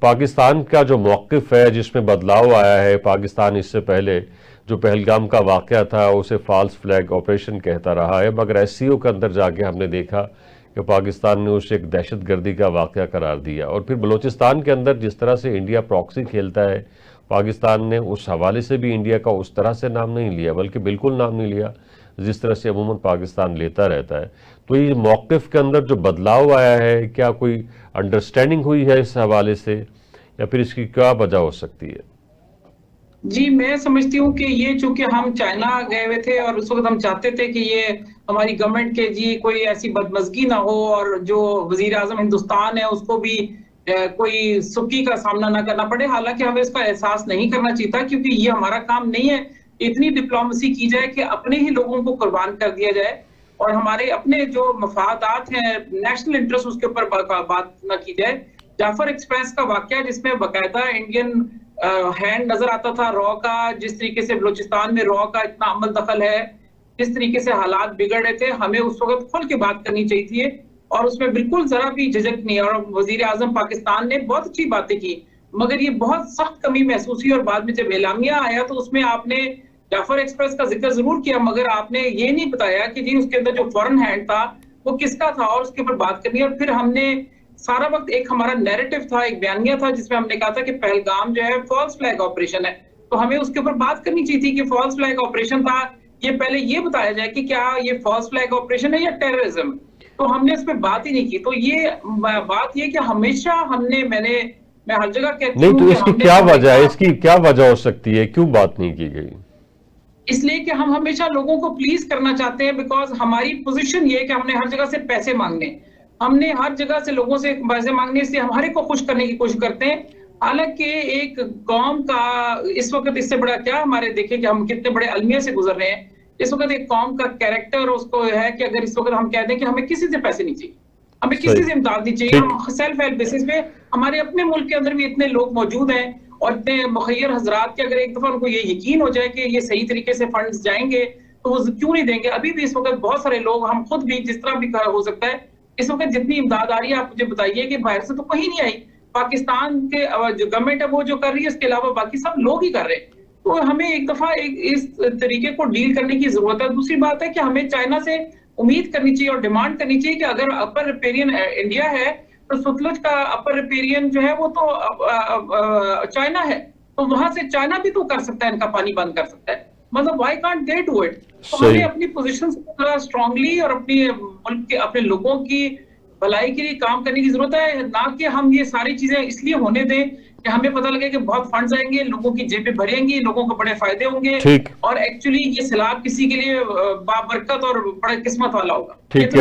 पाकिस्तान का जो मौक़िफ़ है जिसमें बदलाव आया है। पाकिस्तान इससे पहले जो पहलगाम का वाक़या था उसे फ़ॉल्स फ्लैग ऑपरेशन कहता रहा है, मगर एससीओ के अंदर जाके हमने देखा कि पाकिस्तान ने उसे एक दहशतगर्दी का वाक़या करार दिया। और फिर बलूचिस्तान के अंदर जिस तरह से इंडिया प्रॉक्सी खेलता है, पाकिस्तान ने उस हवाले से भी इंडिया का उस तरह से नाम नहीं लिया, बल्कि बिल्कुल नाम नहीं लिया जिस तरह से अमूमन पाकिस्तान लेता रहता है। तो ये मौक़िफ़ के अंदर जो बदलाव आया है, क्या कोई अंडरस्टैंडिंग हुई है इस हवाले से, या फिर इसकी क्या वजह हो सकती है? जी, मैं समझती हूँ कि ये चूँकि हम चाइना गए हुए थे और उस वक़्त हम चाहते थे कि ये हमारी गवर्नमेंट के जी कोई ऐसी बदमज़गी ना हो और जो वज़ीर-ए-आज़म हिंदुस्तान है उसको भी कोई सुक्की का सामना ना करना पड़े। हालाँकि हमें इसका एहसास नहीं करना चाहिए था क्योंकि ये हमारा काम नहीं है। इतनी डिप्लोमेसी की जाए कि अपने ही लोगों को कुर्बान कर दिया जाए और हमारे अपने जो मफादात हैं, नेशनल इंटरेस्ट उसके ऊपर बात ना की जाए। जाफर एक्सप्रेस का वाक़या जिसमें बाकायदा इंडियन हैंड नजर आता था रॉ का, जिस तरीके से बलूचिस्तान में रॉ का इतना अमल दखल है, जिस तरीके से हालात बिगड़ रहे थे, हमें उस वक्त खुल के बात करनी चाहिए थी और उसमें बिल्कुल जरा भी झिझक नहीं। और वजीर आजम पाकिस्तान ने बहुत अच्छी बातें की, मगर ये बहुत सख्त कमी महसूस हुई और बाद में जब एलामिया आया तो उसमें आपने जाफर एक्सप्रेस का जिक्र जरूर किया, मगर आपने ये नहीं बताया कि जी उसके अंदर जो फॉरेन हैंड था वो किसका था और उसके ऊपर बात करनी। और फिर हमने सारा वक्त एक हमारा नैरेटिव था, एक बयानिया था जिसमें हमने कहा था कि पहलगाम जो है फॉल्स फ्लैग ऑपरेशन है, तो हमें उसके ऊपर बात करनी चाहिए थी कि फॉल्स फ्लैग ऑपरेशन था। ये पहले ये बताया जाए कि क्या ये फॉल्स फ्लैग ऑपरेशन है या टेररिज्म, तो हमने इस पे बात ही नहीं की। तो ये बात ये कि हमेशा मैं हर जगह कहती नहीं, हूँ तो कि इसकी हमने क्या वजह है, हमेशा, इसकी क्या वजह हो सकती है, क्यों बात नहीं की गई? इसलिए कि हम हमेशा लोगों को प्लीज करना चाहते हैं, बिकॉज हमारी पोजीशन ये है कि हमने हर जगह से पैसे मांगने, हमने हर जगह से लोगों से पैसे मांगने से हम हर एक को खुश करने की कोशिश करते हैं। हालांकि एक कौम का इस वक्त इससे बड़ा क्या, हमारे देखें कि हम कितने बड़े अलमिया से गुजर रहे हैं। इस वक्त एक कौम का कैरेक्टर उसको है कि अगर इस वक्त हम कह दें कि हमें किसी से पैसे नहीं चाहिए, हमें किसी सही। से इमदाद नहीं चाहिए, ठीक। हम सेल्फ हेल्प बेसिस पे, हमारे अपने मुल्क के अंदर भी इतने लोग मौजूद हैं और इतने मुखय्यर हजरात के अगर एक दफा उनको ये यकीन हो जाए कि ये सही तरीके से फंड्स जाएंगे तो वो क्यों नहीं देंगे। अभी भी इस वक्त बहुत सारे लोग, हम खुद भी जिस तरह भी हो सकता है, इस वक्त जितनी इमदाद आ रही है आप मुझे बताइए कि बाहर से तो कहीं नहीं आई। पाकिस्तान के जो गवर्नमेंट है वो जो कर रही है, इसके अलावा बाकी सब लोग ही कर रहे हैं। तो हमें एक दफा इस तरीके को डील करने की जरूरत है। दूसरी बात है कि हमें चाइना से उम्मीद करनी चाहिए और डिमांड करनी चाहिए कि अगर अपर रिपेरियन इंडिया है तो सतलुज का अपर रिपेरियन जो है वो तो चाइना है, तो वहां से चाइना भी तो कर सकता है, इनका पानी बंद कर सकता है। मतलब why can't they do it. तो हमें सही। अपनी पोजीशन थोड़ा स्ट्रांगली और अपनी मुल्क के अपने लोगों की भलाई के लिए काम करने की जरूरत है, ना कि हम ये सारी चीजें इसलिए होने दें कि हमें पता लगे कि बहुत फंड्स आएंगे, लोगों की जेबें भरेंगी, लोगों को बड़े फायदे होंगे ठीक। और एक्चुअली ये सैलाब किसी के लिए बाबरकत और बड़ा किस्मत वाला होगा। ठीक ये है। तो